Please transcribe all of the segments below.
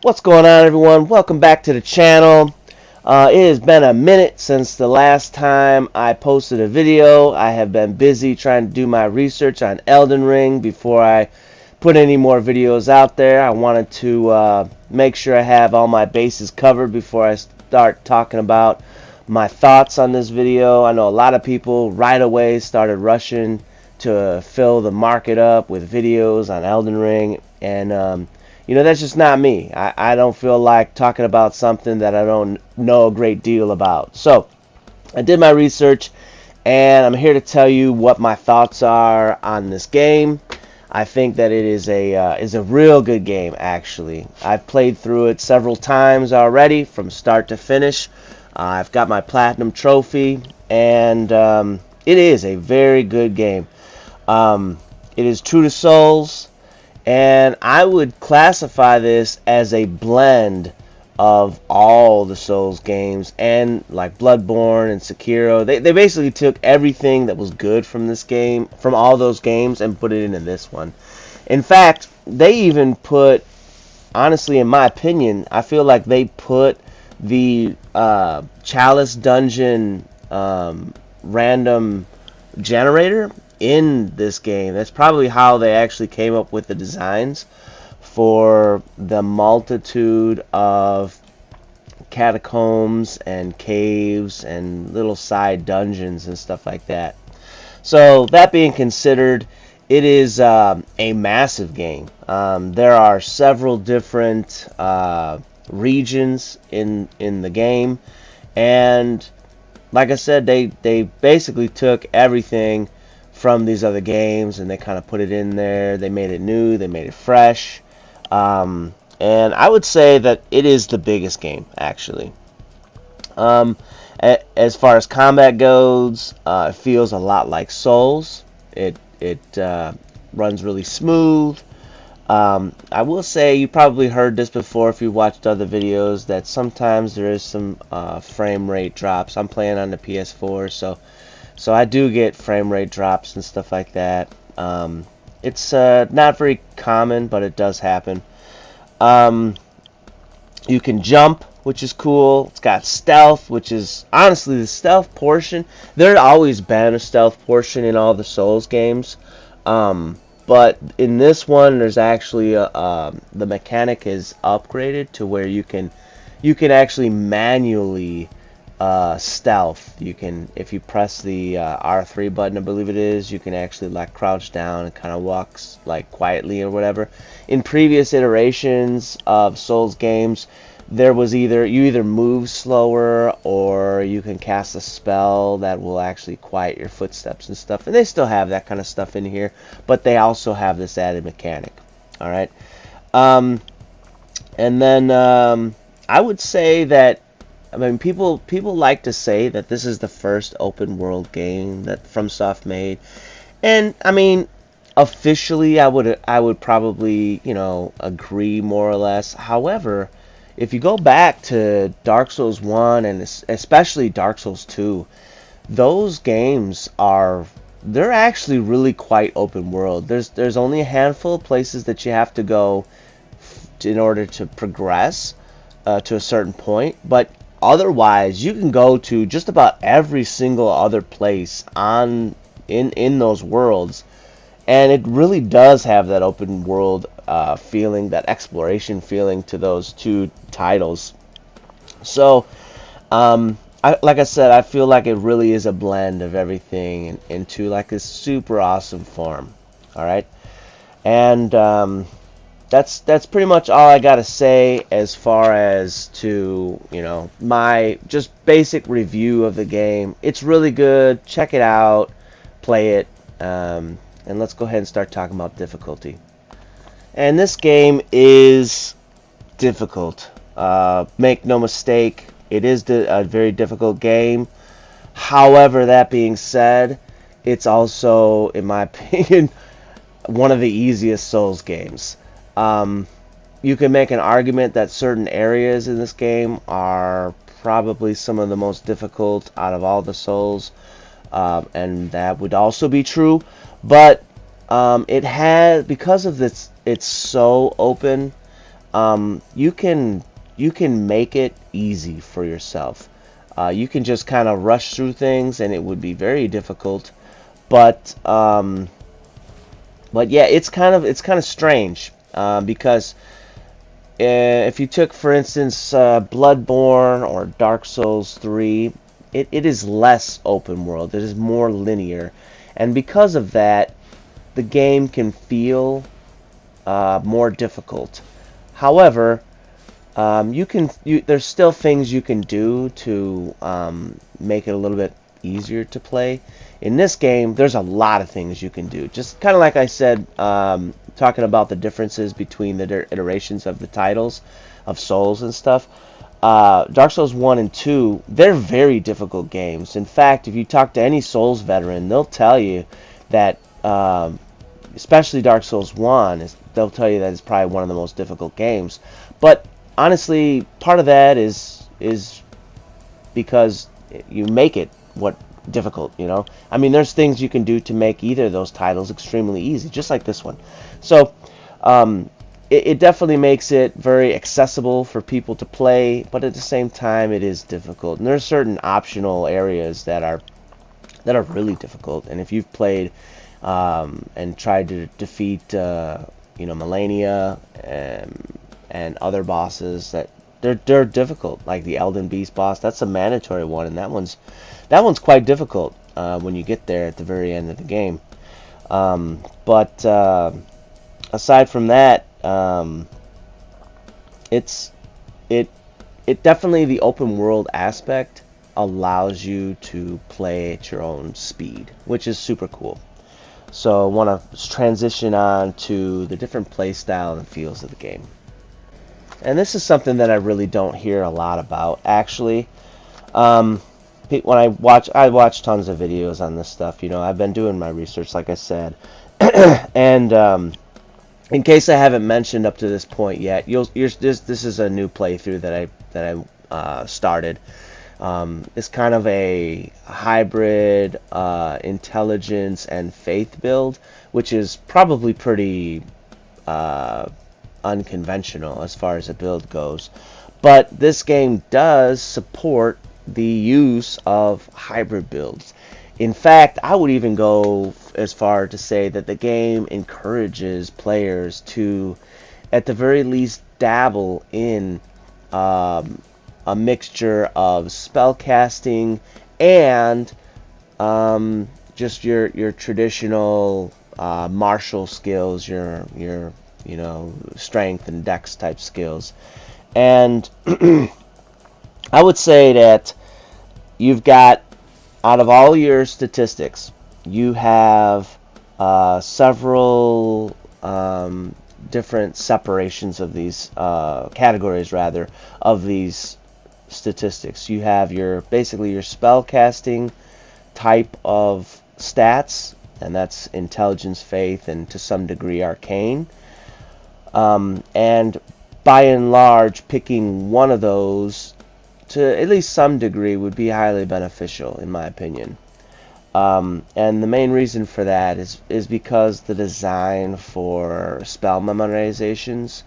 What's going on, everyone? Welcome back to the channel. It has been a minute since the last time I posted a video. I have been busy trying to do my research on Elden Ring before I put any more videos out there. I wanted to make sure I have all my bases covered before I start talking about my thoughts on this video. I know a lot of people right away started rushing to fill the market up with videos on Elden Ring, and that's just not me. I don't feel like talking about something that I don't know a great deal about. So I did my research, and I'm here to tell you what my thoughts are on this game. I think that it is a real good game, actually. I've played through it several times already, from start to finish. I've got my Platinum Trophy, and it is a very good game. It is true to Souls, and I would classify this as a blend of all the Souls games, and like Bloodborne and Sekiro. They basically took everything that was good from this game, from all those games, and put it into this one. In fact, they even put, honestly, in my opinion, I feel like they put the Chalice Dungeon random generator in this game. That's probably how they actually came up with the designs for the multitude of catacombs and caves and little side dungeons and stuff like that. So that being considered, it is a massive game. There are several different regions in the game, and like I said, they basically took everything from these other games and they kind of put it in there. They made it new, they made it fresh, and I would say that it is the biggest game, actually. As far as combat goes, it feels a lot like Souls. It runs really smooth. I will say, you probably heard this before if you watched other videos, that sometimes there is some frame rate drops. I'm playing on the PS4, so I do get frame rate drops and stuff like that. It's not very common, but it does happen. You can jump, which is cool. It's got stealth, which is, honestly, the stealth portion. There had always been a stealth portion in all the Souls games. But in this one, there's actually the mechanic is upgraded to where you can actually manually stealth. You can, if you press the R3 button, I believe it is, you can actually like crouch down and kind of walk like quietly or whatever. In previous iterations of Souls games, there was you either move slower or you can cast a spell that will actually quiet your footsteps and stuff. And they still have that kind of stuff in here, but they also have this added mechanic. All right. And then I would say that, I mean, people like to say that this is the first open world game that FromSoft made, and I mean, officially, I would probably, agree more or less. However, if you go back to Dark Souls 1 and especially Dark Souls 2, those games they're actually really quite open world. There's only a handful of places that you have to go in order to progress to a certain point, but otherwise you can go to just about every single other place in those worlds, and it really does have that open world feeling, that exploration feeling to those two titles. So like I said, I feel like it really is a blend of everything into like this super awesome form. All right, and that's pretty much all I gotta say as far as to my just basic review of the game. It's really good. Check it out, play it, and let's go ahead and start talking about difficulty. And this game is difficult. Make no mistake, it is a very difficult game. However, that being said, it's also, in my opinion, one of the easiest Souls games. You can make an argument that certain areas in this game are probably some of the most difficult out of all the Souls, and that would also be true. But it has, because of this, it's so open. you can make it easy for yourself. You can just kind of rush through things, and it would be very difficult. But yeah, it's kind of strange because if you took, for instance, Bloodborne or Dark Souls 3, it is less open world. It is more linear, and because of that, the game can feel more difficult. However, there's still things you can do to make it a little bit easier to play. In this game, there's a lot of things you can do. Just kind of like I said, talking about the differences between the iterations of the titles of Souls and stuff. Dark Souls 1 and 2, they're very difficult games. In fact, if you talk to any Souls veteran, they'll tell you that, especially Dark Souls 1, they'll tell you that it's probably one of the most difficult games. But honestly, part of that is because you make it difficult, you know. I mean, there's things you can do to make either of those titles extremely easy, just like this one. So it definitely makes it very accessible for people to play, but at the same time, it is difficult. And there's certain optional areas that are really difficult. And if you've played and tried to defeat, Malenia and other bosses, that they're difficult, like the Elden Beast boss. That's a mandatory one, and that one's quite difficult when you get there at the very end of the game. But aside from that, it definitely, the open world aspect allows you to play at your own speed, which is super cool. So I want to transition on to the different play style and feels of the game. And this is something that I really don't hear a lot about, actually. When I watch tons of videos on this stuff. I've been doing my research, like I said, and in case I haven't mentioned up to this point yet, this is a new playthrough that I started. It's kind of a hybrid intelligence and faith build, which is probably pretty unconventional as far as a build goes. But this game does support the use of hybrid builds. In fact, I would even go as far to say that the game encourages players to, at the very least, dabble in a mixture of spell casting and just your traditional martial skills, your strength and dex type skills. And I would say that you've got, out of all your statistics, you have several different separations of these categories, rather, of these statistics. You have basically your spell casting type of stats, and that's intelligence, faith, and to some degree arcane. And by and large, picking one of those to at least some degree would be highly beneficial, in my opinion. And the main reason for that is because the design for spell memorizations,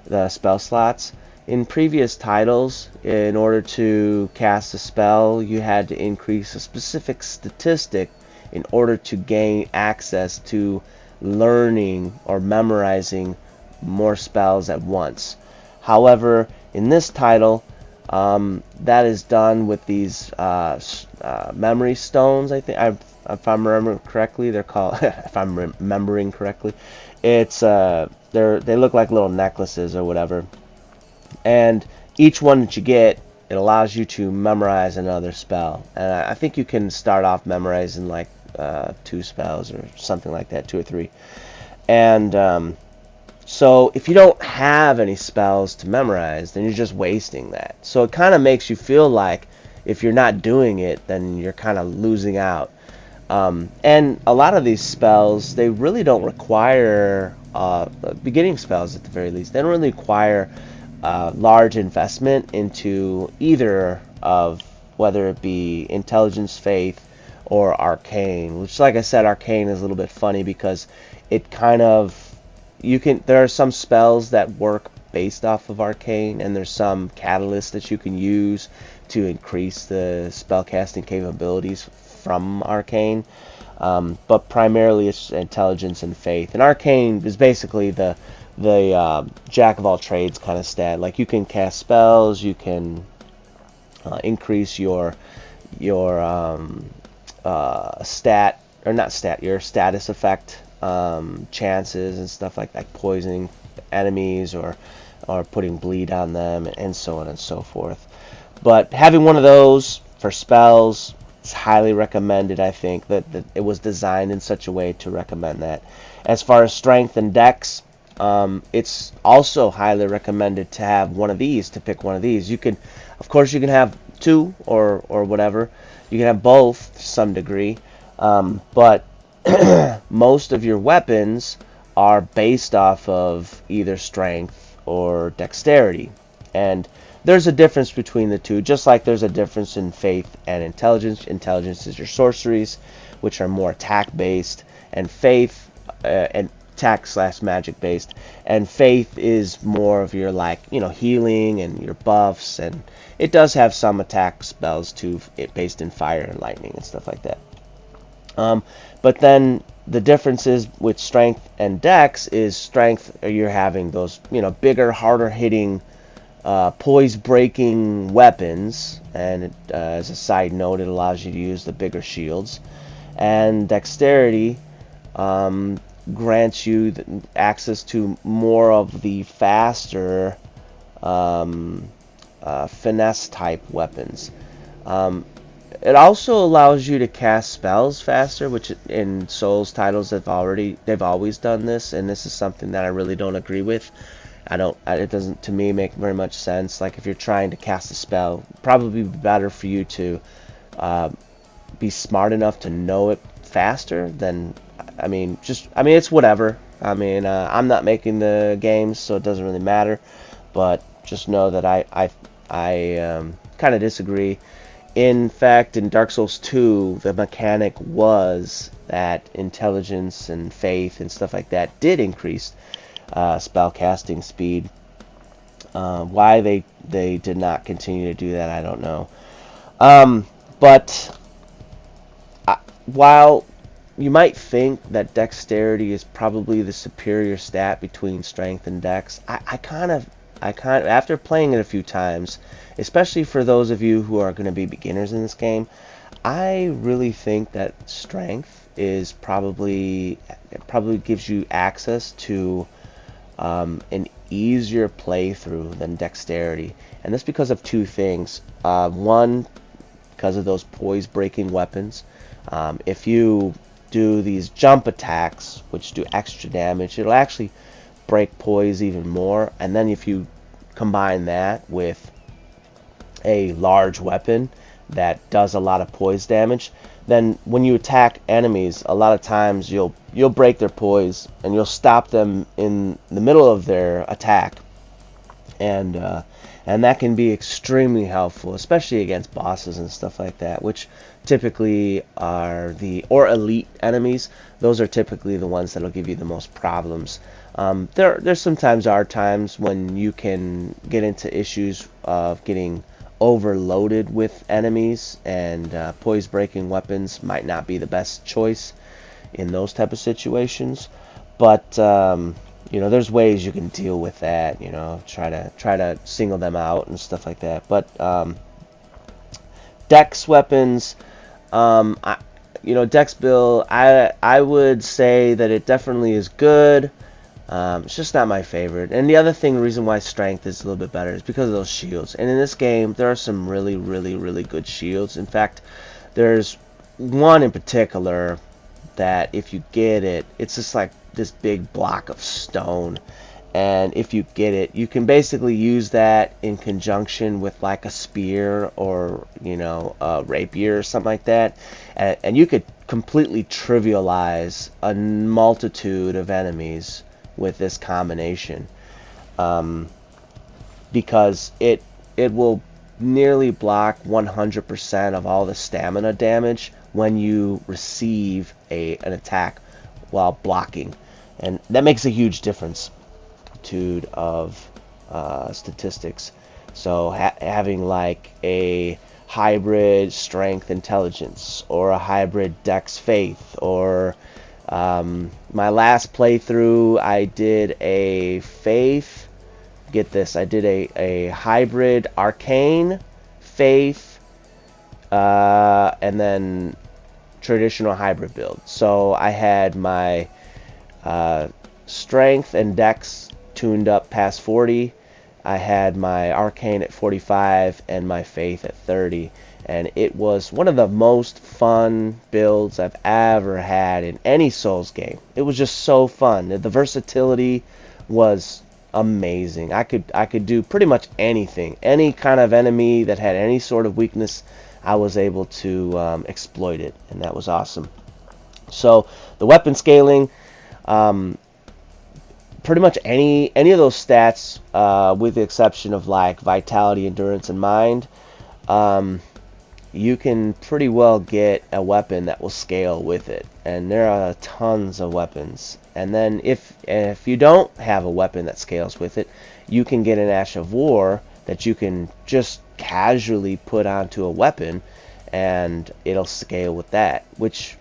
the spell slots, in previous titles, in order to cast a spell, you had to increase a specific statistic in order to gain access to learning or memorizing more spells at once. However, in this title, that is done with these memory stones. I think, if I'm remembering correctly, they're called. If I'm remembering correctly, it's they look like little necklaces or whatever. And each one that you get, it allows you to memorize another spell. And I think you can start off memorizing like 2 spells or something like that, 2 or 3. And so if you don't have any spells to memorize, then you're just wasting that. So it kind of makes you feel like if you're not doing it, then you're kind of losing out. And a lot of these spells, they really don't require, beginning spells at the very least, they don't really require large investment into either of, whether it be intelligence, faith, or arcane. Which, like I said, arcane is a little bit funny because it kind of, there are some spells that work based off of Arcane, and there's some catalysts that you can use to increase the spellcasting capabilities from Arcane. But primarily it's intelligence and faith. And Arcane is basically the jack of all trades kind of stat. Like, you can cast spells, you can increase your stat, or not stat, your status effect chances and stuff like poisoning enemies or putting bleed on them, and so on and so forth. But having one of those for spells, it's highly recommended. I think that it was designed in such a way to recommend that. As far as strength and dex, it's also highly recommended to have one of these, to pick one of these. You can, of course, you can have two or whatever. You can have both to some degree, but most of your weapons are based off of either strength or dexterity. And there's a difference between the two, just like there's a difference in faith and intelligence. Intelligence is your sorceries, which are more attack based, and faith and attack / magic based, and faith is more of your, like, healing and your buffs, and it does have some attack spells too, based in fire and lightning and stuff like that. But then the differences with strength and dex is strength, you're having those bigger, harder hitting, poise breaking weapons, and as a side note, it allows you to use the bigger shields. And dexterity grants you access to more of the faster finesse type weapons. It also allows you to cast spells faster, which in Souls titles they've always done this, and this is something that I really don't agree with. It doesn't, to me, make very much sense. Like, if you're trying to cast a spell, probably be better for you to be smart enough to know it faster than, it's whatever. I'm not making the games, so it doesn't really matter. But just know that I kind of disagree. In fact, in Dark Souls 2, the mechanic was that intelligence and faith and stuff like that did increase spell casting speed. Why they did not continue to do that, I don't know. But while you might think that dexterity is probably the superior stat between strength and dex, I kind of, after playing it a few times, especially for those of you who are going to be beginners in this game, I really think that strength is probably gives you access to an easier playthrough than dexterity, and that's because of two things. One, because of those poise breaking weapons. If you do these jump attacks, which do extra damage, it'll actually break poise even more. And then if you combine that with a large weapon that does a lot of poise damage, then when you attack enemies, a lot of times you'll break their poise and you'll stop them in the middle of their attack, and that can be extremely helpful, especially against bosses and stuff like that, which typically are or elite enemies. Those are typically the ones that'll give you the most problems. There sometimes are times when you can get into issues of getting overloaded with enemies, and poise breaking weapons might not be the best choice in those type of situations. But there's ways you can deal with that. Try to single them out and stuff like that. But dex weapons, dex build, I would say that it definitely is good. It's just not my favorite. And the other thing, the reason why strength is a little bit better, is because of those shields. And in this game, there are some really, really, really good shields. In fact, there's one in particular that if you get it, it's just like this big block of stone. And if you get it, you can basically use that in conjunction with like a spear or a rapier or something like that, and you could completely trivialize a multitude of enemies with this combination, because it will nearly block 100% of all the stamina damage when you receive an attack while blocking, and that makes a huge difference of statistics. So having like a hybrid strength intelligence, or a hybrid dex faith, or my last playthrough I did a faith, get this, I did a hybrid arcane, faith, and then traditional hybrid build. So I had my strength and dex tuned up past 40. I had my arcane at 45 and my faith at 30, and it was one of the most fun builds I've ever had in any Souls game. It was just so fun. The versatility was amazing. I could do pretty much anything. Any kind of enemy that had any sort of weakness, I was able to exploit it, and that was awesome. So the weapon scaling, pretty much any of those stats, with the exception of like vitality, endurance, and mind, you can pretty well get a weapon that will scale with it, and there are tons of weapons. And then if you don't have a weapon that scales with it, you can get an Ash of War that you can just casually put onto a weapon, and it'll scale with that, which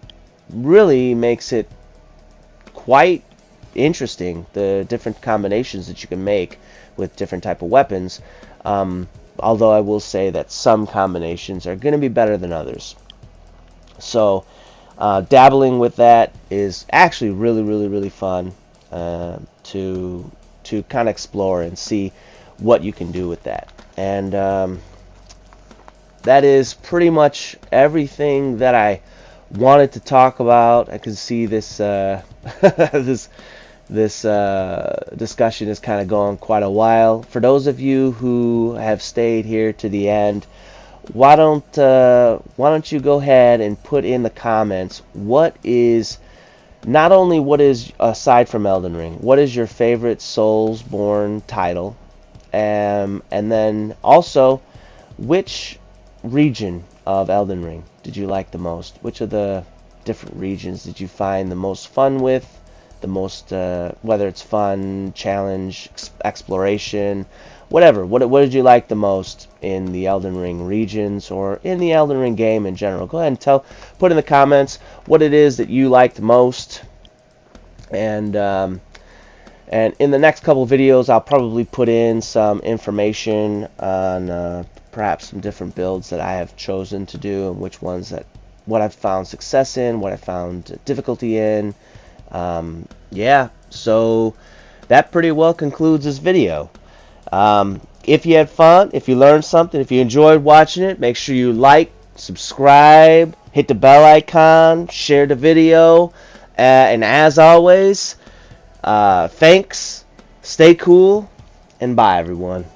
really makes it quite interesting, the different combinations that you can make with different type of weapons. Although I will say that some combinations are going to be better than others. So dabbling with that is actually really fun to kind of explore and see what you can do with that. And that is pretty much everything that I wanted to talk about. I can see this this discussion is kind of going quite a while. For those of you who have stayed here to the end, why don't you go ahead and put in the comments what is, not only what is, aside from Elden Ring, what is your favorite Soulsborne title, and then also which region of Elden Ring did you like the most? Which of the different regions did you find the most fun with? The most, whether it's fun, challenge, exploration, whatever. What did you like the most in the Elden Ring regions, or in the Elden Ring game in general? Go ahead and put in the comments what it is that you liked most. And in the next couple of videos, I'll probably put in some information on perhaps some different builds that I have chosen to do, and which ones what I've found success in, what I found difficulty in. Yeah, so that pretty well concludes this video. If you had fun, if you learned something, if you enjoyed watching it, make sure you like, subscribe, hit the bell icon, share the video, and as always, thanks, stay cool, and bye everyone.